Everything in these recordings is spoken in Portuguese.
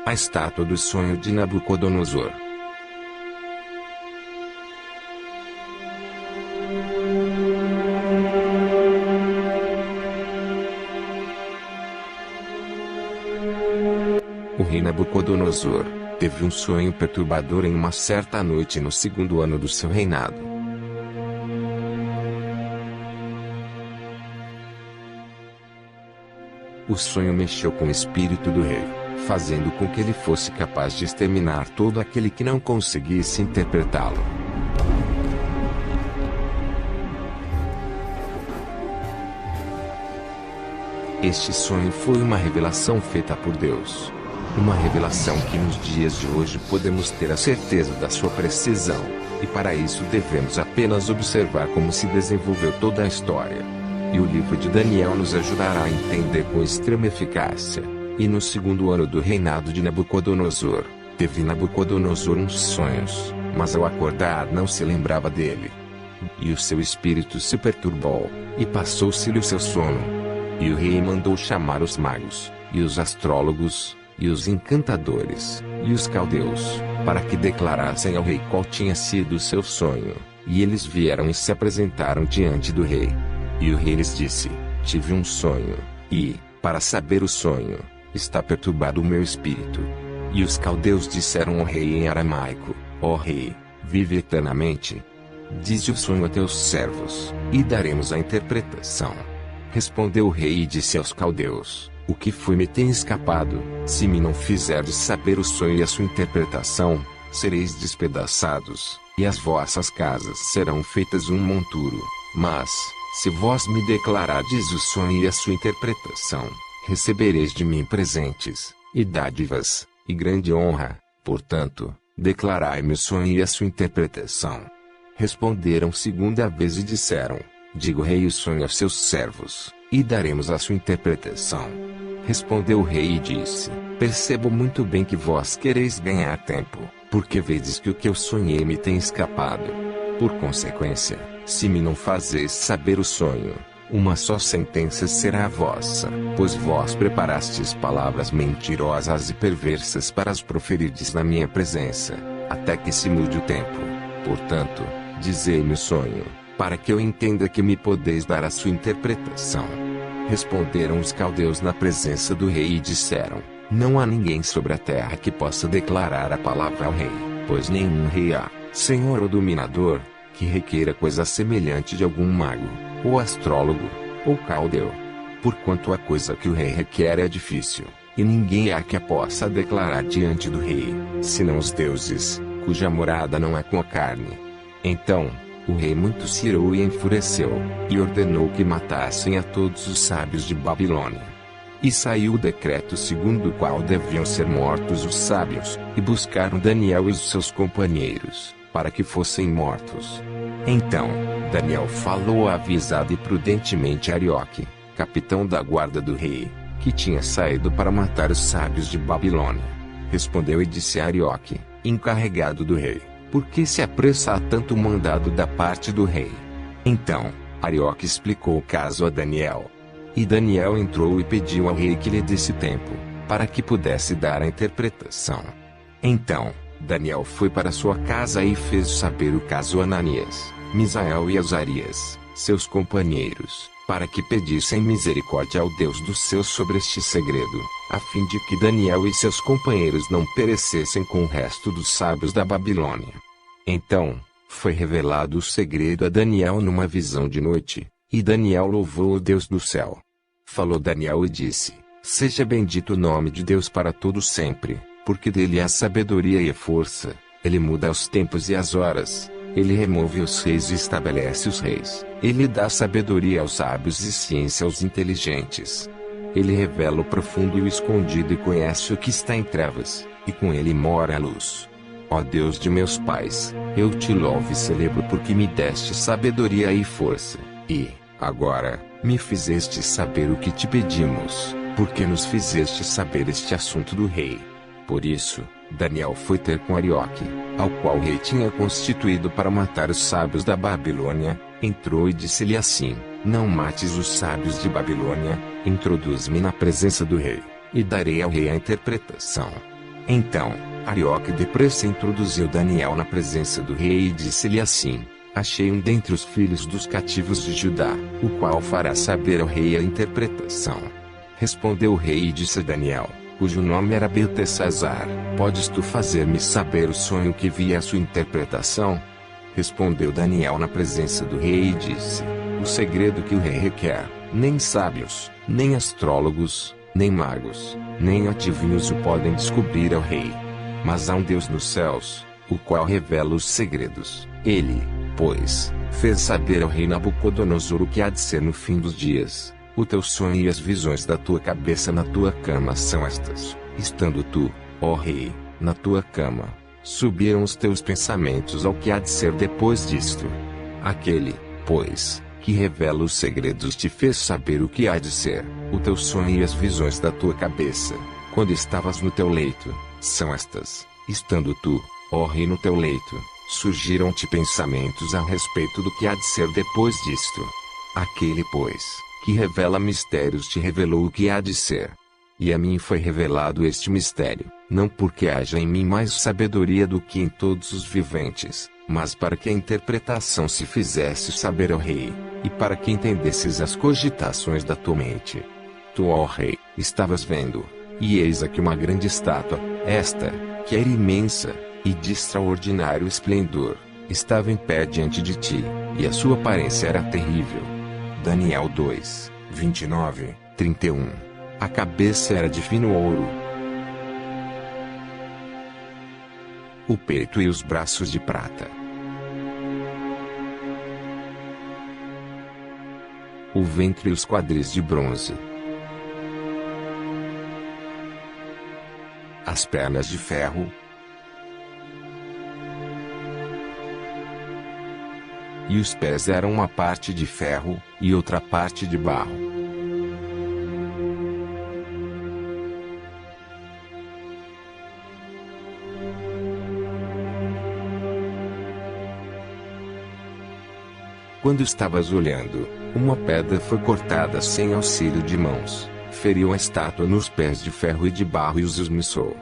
A estátua do sonho de Nabucodonosor. O rei Nabucodonosor teve um sonho perturbador em uma certa noite no segundo ano do seu reinado. O sonho mexeu com o espírito do rei, fazendo com que ele fosse capaz de exterminar todo aquele que não conseguisse interpretá-lo. Este sonho foi uma revelação feita por Deus. Uma revelação que nos dias de hoje podemos ter a certeza da sua precisão, e para isso devemos apenas observar como se desenvolveu toda a história. E o livro de Daniel nos ajudará a entender com extrema eficácia. E no segundo ano do reinado de Nabucodonosor, teve Nabucodonosor uns sonhos, mas ao acordar não se lembrava dele. E o seu espírito se perturbou, e passou-se-lhe o seu sono. E o rei mandou chamar os magos, e os astrólogos, e os encantadores, e os caldeus, para que declarassem ao rei qual tinha sido o seu sonho. E eles vieram e se apresentaram diante do rei. E o rei lhes disse: tive um sonho, e, para saber o sonho, está perturbado o meu espírito. E os caldeus disseram ao rei em aramaico: ó rei, vive eternamente. Dize o sonho a teus servos, e daremos a interpretação. Respondeu o rei e disse aos caldeus: o que foi me tem escapado? Se me não fizerdes saber o sonho e a sua interpretação, sereis despedaçados, e as vossas casas serão feitas um monturo. Mas, se vós me declarardes o sonho e a sua interpretação, recebereis de mim presentes, e dádivas, e grande honra. Portanto, declarai-me o sonho e a sua interpretação. Responderam segunda vez e disseram: diga o rei o sonho aos seus servos, e daremos a sua interpretação. Respondeu o rei e disse: percebo muito bem que vós quereis ganhar tempo, porque vedes que o que eu sonhei me tem escapado. Por consequência, se me não fazeis saber o sonho, uma só sentença será vossa, pois vós preparastes palavras mentirosas e perversas para as proferirdes na minha presença, até que se mude o tempo. Portanto, dizei-me o sonho, para que eu entenda que me podeis dar a sua interpretação. Responderam os caldeus na presença do rei e disseram: não há ninguém sobre a terra que possa declarar a palavra ao rei, pois nenhum rei há, senhor ou dominador, que requeira coisa semelhante de algum mago, ou astrólogo, ou caldeu. Porquanto a coisa que o rei requer é difícil, e ninguém há que a possa declarar diante do rei, senão os deuses, cuja morada não é com a carne. Então, o rei muito se irou e enfureceu, e ordenou que matassem a todos os sábios de Babilônia. E saiu o decreto segundo o qual deviam ser mortos os sábios, e buscaram Daniel e os seus companheiros, para que fossem mortos. Então, Daniel falou avisado e prudentemente a Arioque, capitão da guarda do rei, que tinha saído para matar os sábios de Babilônia. Respondeu e disse a Arioque, encarregado do rei: por que se apressa a tanto mandado da parte do rei? Então, Arioque explicou o caso a Daniel. E Daniel entrou e pediu ao rei que lhe desse tempo, para que pudesse dar a interpretação. Então, Daniel foi para sua casa e fez saber o caso a Ananias, Misael e Azarias, seus companheiros, para que pedissem misericórdia ao Deus dos céus sobre este segredo, a fim de que Daniel e seus companheiros não perecessem com o resto dos sábios da Babilônia. Então, foi revelado o segredo a Daniel numa visão de noite, e Daniel louvou o Deus do céu. Falou Daniel e disse: seja bendito o nome de Deus para todo sempre, porque dele há sabedoria e força. Ele muda os tempos e as horas. Ele remove os reis e estabelece os reis. Ele dá sabedoria aos sábios e ciência aos inteligentes. Ele revela o profundo e o escondido e conhece o que está em trevas, e com ele mora a luz. Ó Deus de meus pais, eu te louvo e celebro porque me deste sabedoria e força, e, agora, me fizeste saber o que te pedimos, porque nos fizeste saber este assunto do rei. Por isso, Daniel foi ter com Arioque, ao qual o rei tinha constituído para matar os sábios da Babilônia, entrou e disse-lhe assim: não mates os sábios de Babilônia, introduz-me na presença do rei, e darei ao rei a interpretação. Então, Arioque depressa introduziu Daniel na presença do rei e disse-lhe assim: achei um dentre os filhos dos cativos de Judá, o qual fará saber ao rei a interpretação. Respondeu o rei e disse a Daniel, cujo nome era Beltesazar: podes tu fazer-me saber o sonho que vi e a sua interpretação? Respondeu Daniel na presença do rei e disse: o segredo que o rei requer, nem sábios, nem astrólogos, nem magos, nem adivinhos o podem descobrir ao rei. Mas há um Deus nos céus, o qual revela os segredos. Ele, pois, fez saber ao rei Nabucodonosor o que há de ser no fim dos dias. O teu sonho e as visões da tua cabeça na tua cama são estas: estando tu, ó rei, na tua cama, subiram os teus pensamentos ao que há de ser depois disto. Aquele, pois, que revela os segredos te fez saber o que há de ser, o teu sonho e as visões da tua cabeça, quando estavas no teu leito, são estas: estando tu, ó rei, no teu leito, surgiram-te pensamentos a respeito do que há de ser depois disto. Aquele, pois, que revela mistérios te revelou o que há de ser. E a mim foi revelado este mistério, não porque haja em mim mais sabedoria do que em todos os viventes, mas para que a interpretação se fizesse saber ao rei, e para que entendesses as cogitações da tua mente. Tu, ó rei, estavas vendo, e eis aqui uma grande estátua, esta, que era imensa, e de extraordinário esplendor, estava em pé diante de ti, e a sua aparência era terrível. Daniel 2, 29, 31. A cabeça era de fino ouro, o peito e os braços de prata, o ventre e os quadris de bronze, as pernas de ferro, e os pés eram uma parte de ferro, e outra parte de barro. Quando estavas olhando, uma pedra foi cortada sem auxílio de mãos, feriu a estátua nos pés de ferro e de barro e os esmiuçou.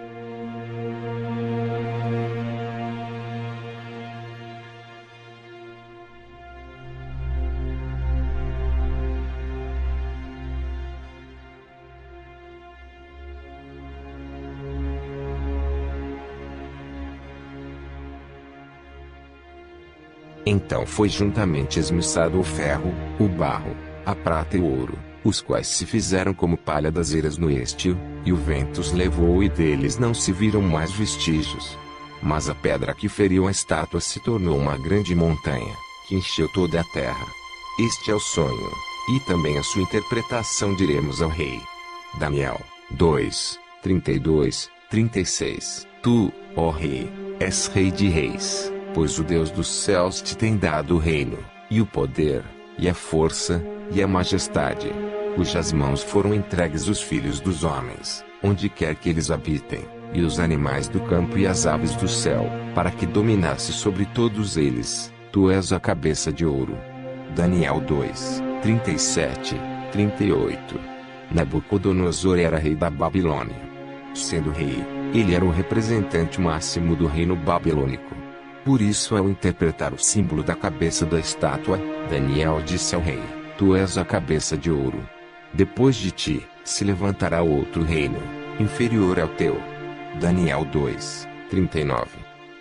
Então foi juntamente esmiuçado o ferro, o barro, a prata e o ouro, os quais se fizeram como palha das eiras no estio, e o vento os levou e deles não se viram mais vestígios. Mas a pedra que feriu a estátua se tornou uma grande montanha, que encheu toda a terra. Este é o sonho, e também a sua interpretação diremos ao rei. Daniel 2, 32, 36. Tu, ó rei, és rei de reis, pois o Deus dos céus te tem dado o reino, e o poder, e a força, e a majestade, cujas mãos foram entregues os filhos dos homens, onde quer que eles habitem, e os animais do campo e as aves do céu, para que dominasse sobre todos eles. Tu és a cabeça de ouro. Daniel 2, 37, 38. Nabucodonosor era rei da Babilônia. Sendo rei, ele era o representante máximo do reino babilônico. Por isso, ao interpretar o símbolo da cabeça da estátua, Daniel disse ao rei: tu és a cabeça de ouro. Depois de ti, se levantará outro reino, inferior ao teu. Daniel 2, 39.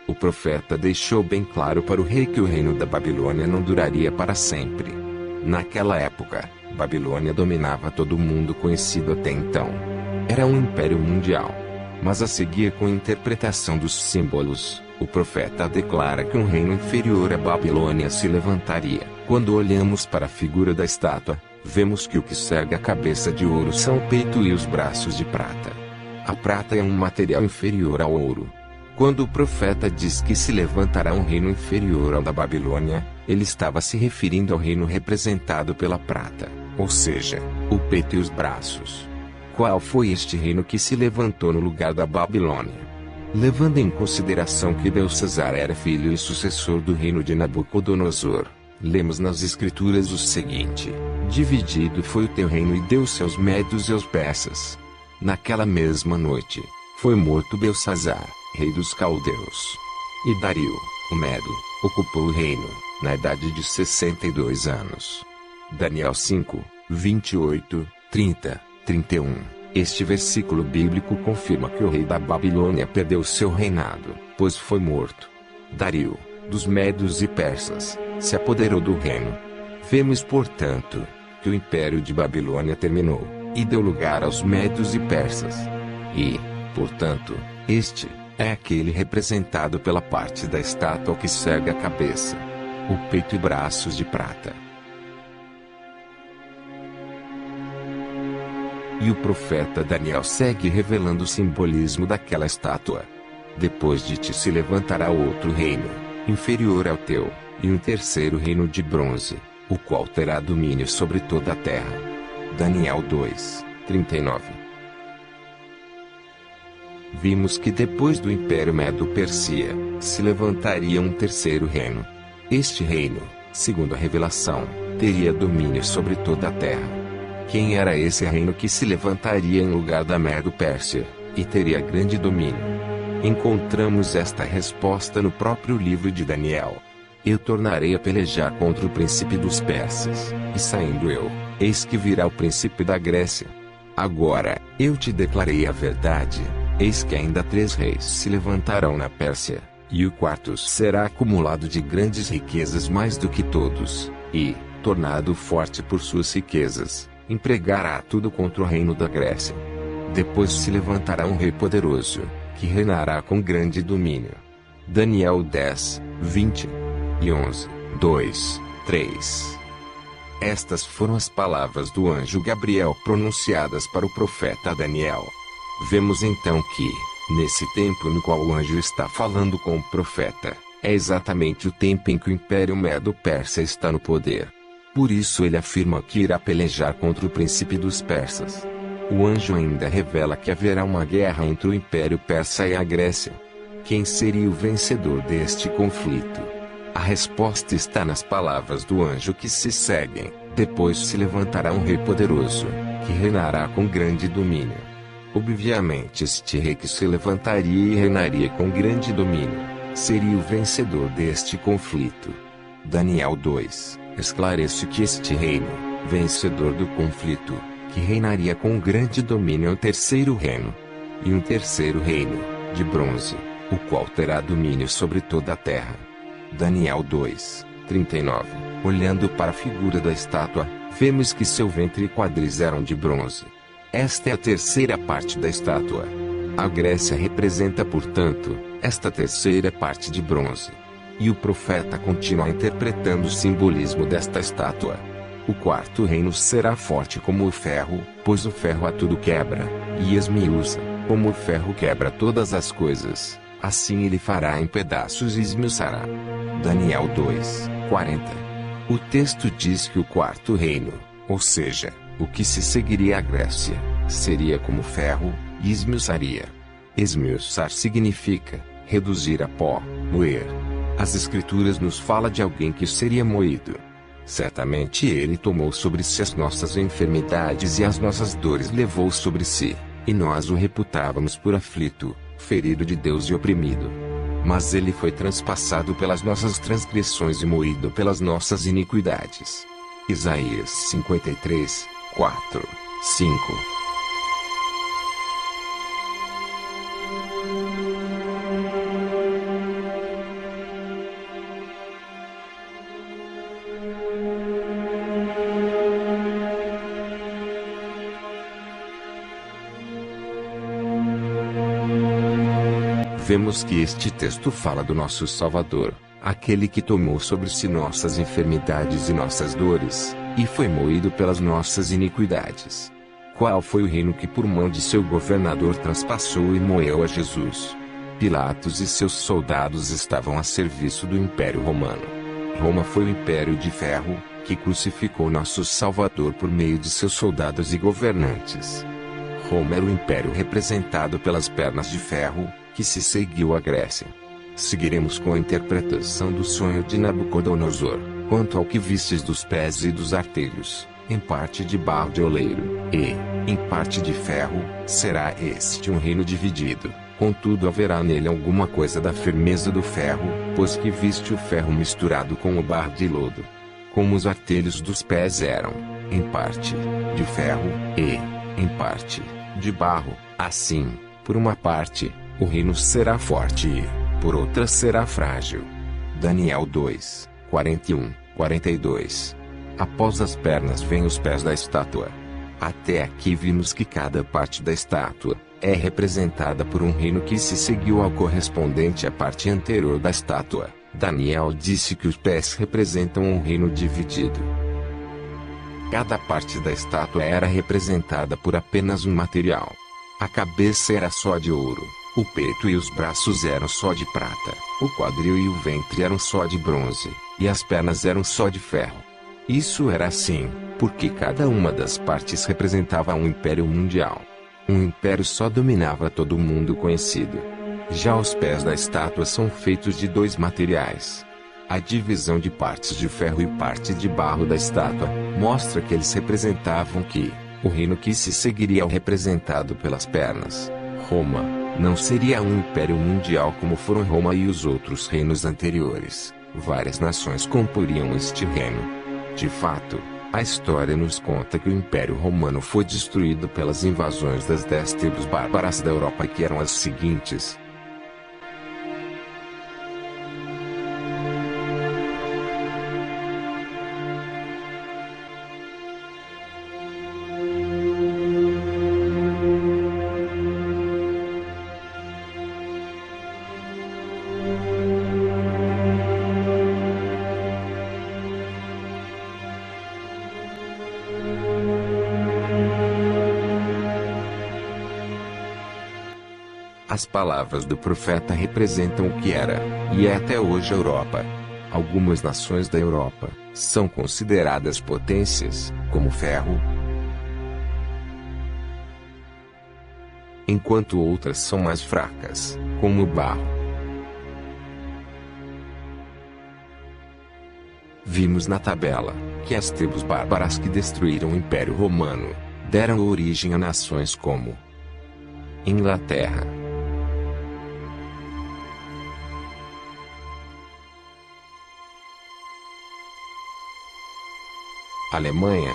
O profeta deixou bem claro para o rei que o reino da Babilônia não duraria para sempre. Naquela época, Babilônia dominava todo o mundo conhecido até então. Era um império mundial. Mas a seguir, com a interpretação dos símbolos, o profeta declara que um reino inferior à Babilônia se levantaria. Quando olhamos para a figura da estátua, vemos que o que cerca a cabeça de ouro são o peito e os braços de prata. A prata é um material inferior ao ouro. Quando o profeta diz que se levantará um reino inferior ao da Babilônia, ele estava se referindo ao reino representado pela prata, ou seja, o peito e os braços. Qual foi este reino que se levantou no lugar da Babilônia? Levando em consideração que Belsazar era filho e sucessor do reino de Nabucodonosor, lemos nas Escrituras o seguinte: dividido foi o teu reino e deu-se aos medos e aos persas. Naquela mesma noite, Foi morto Belsazar, rei dos caldeus. E Dario, o Medo, ocupou o reino, na idade de 62 anos. Daniel 5, 28, 30, 31. Este versículo bíblico confirma que o rei da Babilônia perdeu seu reinado, pois foi morto. Dario, dos Médios e Persas, se apoderou do reino. Vemos, portanto, que o império de Babilônia terminou, e deu lugar aos Médios e Persas. E, portanto, este é aquele representado pela parte da estátua que segue a cabeça, o peito e braços de prata. E o profeta Daniel segue revelando o simbolismo daquela estátua. Depois de ti se levantará outro reino, inferior ao teu, e um terceiro reino de bronze, o qual terá domínio sobre toda a terra. Daniel 2, 39. Vimos que depois do Império Medo-Persia, se levantaria um terceiro reino. Este reino, segundo a revelação, teria domínio sobre toda a terra. Quem era esse reino que se levantaria em lugar da Medo-Pérsia, e teria grande domínio? Encontramos esta resposta no próprio livro de Daniel. Eu tornarei a pelejar contra o príncipe dos persas, e saindo eu, eis que virá o príncipe da Grécia. Agora, eu te declarei a verdade, eis que ainda 3 reis se levantarão na Pérsia, e o quarto será acumulado de grandes riquezas mais do que todos, e, tornado forte por suas riquezas, empregará tudo contra o reino da Grécia. Depois se levantará um rei poderoso, que reinará com grande domínio. Daniel 10, 20 e 11, 2, 3. Estas foram as palavras do anjo Gabriel pronunciadas para o profeta Daniel. Vemos então que, nesse tempo no qual o anjo está falando com o profeta, é exatamente o tempo em que o Império Medo-Persa está no poder. Por isso ele afirma que irá pelejar contra o príncipe dos persas. O anjo ainda revela que haverá uma guerra entre o Império Persa e a Grécia. Quem seria o vencedor deste conflito? A resposta está nas palavras do anjo que se seguem. Depois se levantará um rei poderoso, que reinará com grande domínio. Obviamente este rei que se levantaria e reinaria com grande domínio, seria o vencedor deste conflito. Daniel 2 esclarece que este reino, vencedor do conflito, que reinaria com grande domínio é o terceiro reino. E um terceiro reino, de bronze, o qual terá domínio sobre toda a terra. Daniel 2, 39. Olhando para a figura da estátua, vemos que seu ventre e quadris eram de bronze. Esta é a terceira parte da estátua. A Grécia representa, portanto, esta terceira parte de bronze. E o profeta continua interpretando o simbolismo desta estátua. O quarto reino será forte como o ferro, pois o ferro a tudo quebra, e esmiuça, como o ferro quebra todas as coisas, assim ele fará em pedaços e esmiuçará. Daniel 2, 40. O texto diz que o quarto reino, ou seja, o que se seguiria à Grécia, seria como ferro, e esmiuçaria. Esmiuçar significa reduzir a pó, moer. As Escrituras nos falam de alguém que seria moído. Certamente ele tomou sobre si as nossas enfermidades e as nossas dores levou sobre si, e nós o reputávamos por aflito, ferido de Deus e oprimido. Mas ele foi transpassado pelas nossas transgressões e moído pelas nossas iniquidades. Isaías 53, 4, 5. Vemos que este texto fala do nosso Salvador, aquele que tomou sobre si nossas enfermidades e nossas dores, e foi moído pelas nossas iniquidades. Qual foi o reino que por mão de seu governador transpassou e moeu a Jesus? Pilatos e seus soldados estavam a serviço do Império Romano. Roma foi o império de ferro, que crucificou nosso Salvador por meio de seus soldados e governantes. Roma era o império representado pelas pernas de ferro, que se seguiu à Grécia. Seguiremos com a interpretação do sonho de Nabucodonosor, quanto ao que vistes dos pés e dos artelhos, em parte de barro de oleiro, e, Em parte de ferro, será este um reino dividido, contudo haverá nele alguma coisa da firmeza do ferro, pois que viste o ferro misturado com o barro de lodo. Como os artelhos dos pés eram, em parte, de ferro, e, em parte, de barro, assim, por uma parte, o reino será forte e, por outra será frágil. Daniel 2, 41, 42. Após as pernas vêm os pés da estátua. Até aqui vimos que cada parte da estátua é representada por um reino que se seguiu ao correspondente à parte anterior da estátua. Daniel disse que os pés representam um reino dividido. Cada parte da estátua era representada por apenas um material. A cabeça era só de ouro, o peito e os braços eram só de prata, o quadril e o ventre eram só de bronze, e as pernas eram só de ferro. Isso era assim, porque cada uma das partes representava um império mundial. Um império só dominava todo o mundo conhecido. Já os pés da estátua são feitos de dois materiais. A divisão de partes de ferro e parte de barro da estátua mostra que eles representavam que o reino que se seguiria ao representado pelas pernas, Roma, não seria um império mundial como foram Roma e os outros reinos anteriores. Várias nações comporiam este reino. De fato, a história nos conta que o Império Romano foi destruído pelas invasões das 10 tribos bárbaras da Europa, que eram as seguintes: As palavras do profeta representam o que era, e é até hoje a Europa. Algumas nações da Europa são consideradas potências, como o ferro, enquanto outras são mais fracas, como o barro. Vimos na tabela que as tribos bárbaras que destruíram o Império Romano deram origem a nações como Inglaterra, Alemanha,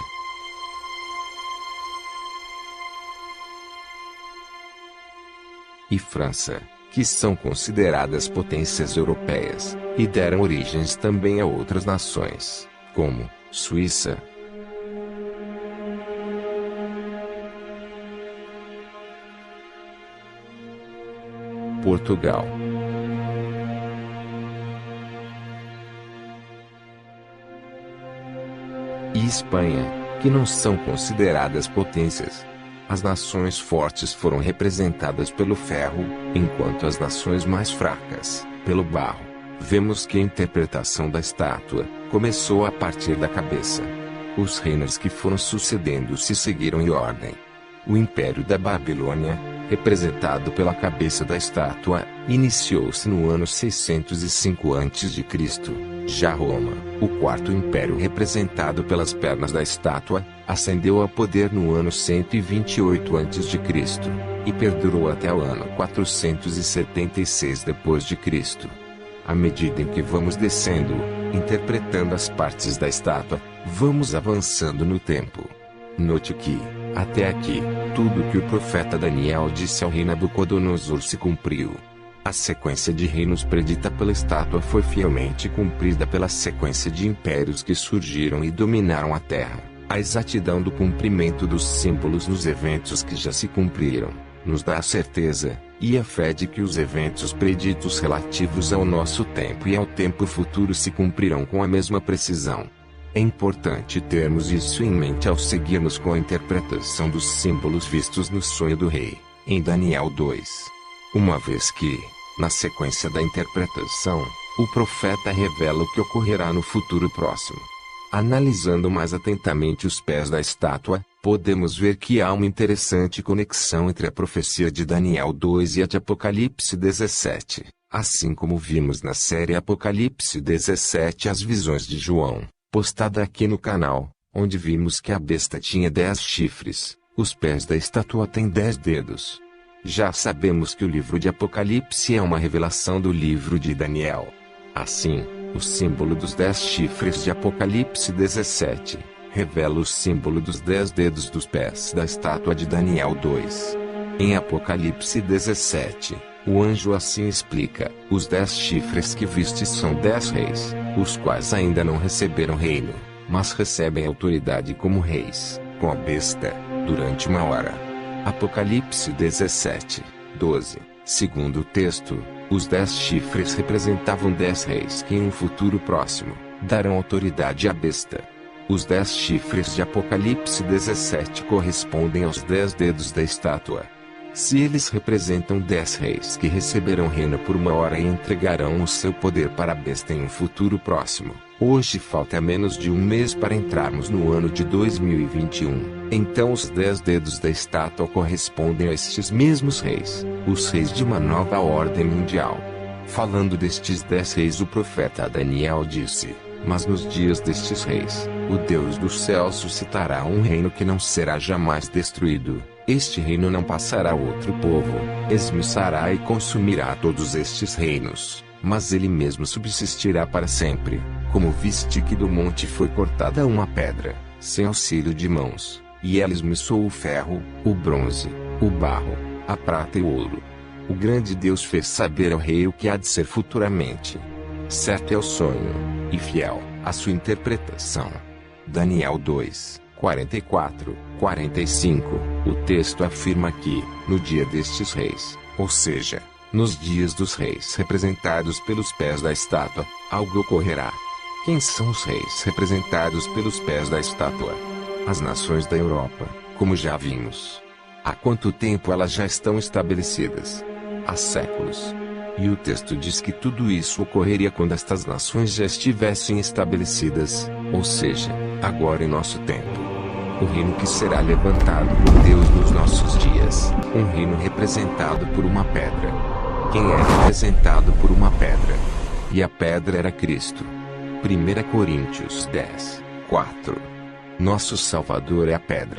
e França, que são consideradas potências europeias, e deram origens também a outras nações, como Suíça, Portugal, e Espanha, que não são consideradas potências. As nações fortes foram representadas pelo ferro, enquanto as nações mais fracas, pelo barro. Vemos que a interpretação da estátua começou a partir da cabeça. Os reinos que foram sucedendo-se seguiram em ordem. O Império da Babilônia, representado pela cabeça da estátua, iniciou-se no ano 605 a.C. Já Roma, o quarto império representado pelas pernas da estátua, ascendeu ao poder no ano 128 a.C. e perdurou até o ano 476 d.C. À medida em que vamos descendo, interpretando as partes da estátua, vamos avançando no tempo. Note que, até aqui, tudo que o profeta Daniel disse ao rei Nabucodonosor se cumpriu. A sequência de reinos predita pela estátua foi fielmente cumprida pela sequência de impérios que surgiram e dominaram a terra. A exatidão do cumprimento dos símbolos nos eventos que já se cumpriram nos dá a certeza e a fé de que os eventos preditos relativos ao nosso tempo e ao tempo futuro se cumprirão com a mesma precisão. É importante termos isso em mente ao seguirmos com a interpretação dos símbolos vistos no sonho do rei, em Daniel 2. Uma vez que, na sequência da interpretação, o profeta revela o que ocorrerá no futuro próximo. Analisando mais atentamente os pés da estátua, podemos ver que há uma interessante conexão entre a profecia de Daniel 2 e a de Apocalipse 17, assim como vimos na série Apocalipse 17 as visões de João, postada aqui no canal, onde vimos que a besta tinha 10 chifres, Os pés da estátua têm 10 dedos. Já sabemos que o livro de Apocalipse é uma revelação do livro de Daniel. Assim, o símbolo dos 10 chifres de Apocalipse 17 revela o símbolo dos 10 dedos dos pés da estátua de Daniel 2. Em Apocalipse 17, o anjo assim explica: os 10 chifres que vistes são 10 reis, os quais ainda não receberam reino, mas recebem autoridade como reis, com a besta, durante 1 hora. Apocalipse 17, 12. Segundo o texto, os 10 chifres representavam 10 reis que em um futuro próximo darão autoridade à besta. Os 10 chifres de Apocalipse 17 correspondem aos 10 dedos da estátua. Se eles representam 10 reis que receberão reino por 1 hora e entregarão o seu poder para a besta em um futuro próximo, hoje falta menos de um mês para entrarmos no ano de 2021. Então os 10 dedos da estátua correspondem a estes mesmos reis, os reis de uma nova ordem mundial. Falando destes 10 reis, o profeta Daniel disse: mas nos dias destes reis, o Deus dos céus suscitará um reino que não será jamais destruído. Este reino não passará a outro povo, esmiuçará e consumirá todos estes reinos, mas ele mesmo subsistirá para sempre. Como viste que do monte foi cortada uma pedra, sem auxílio de mãos, e ela esmiuçou o ferro, o bronze, o barro, a prata e o ouro. O grande Deus fez saber ao rei o que há de ser futuramente. Certo é o sonho, e fiel a sua interpretação. Daniel 2, 44, 45. O texto afirma que, no dia destes reis, ou seja, nos dias dos reis representados pelos pés da estátua, algo ocorrerá. Quem são os reis representados pelos pés da estátua? As nações da Europa, como já vimos. Há quanto tempo elas já estão estabelecidas? Há séculos. E o texto diz que tudo isso ocorreria quando estas nações já estivessem estabelecidas, ou seja, agora em nosso tempo. O reino que será levantado por Deus nos nossos dias, um reino representado por uma pedra. Quem é representado por uma pedra? E a pedra era Cristo. 1 Coríntios 10, 4. Nosso Salvador é a pedra.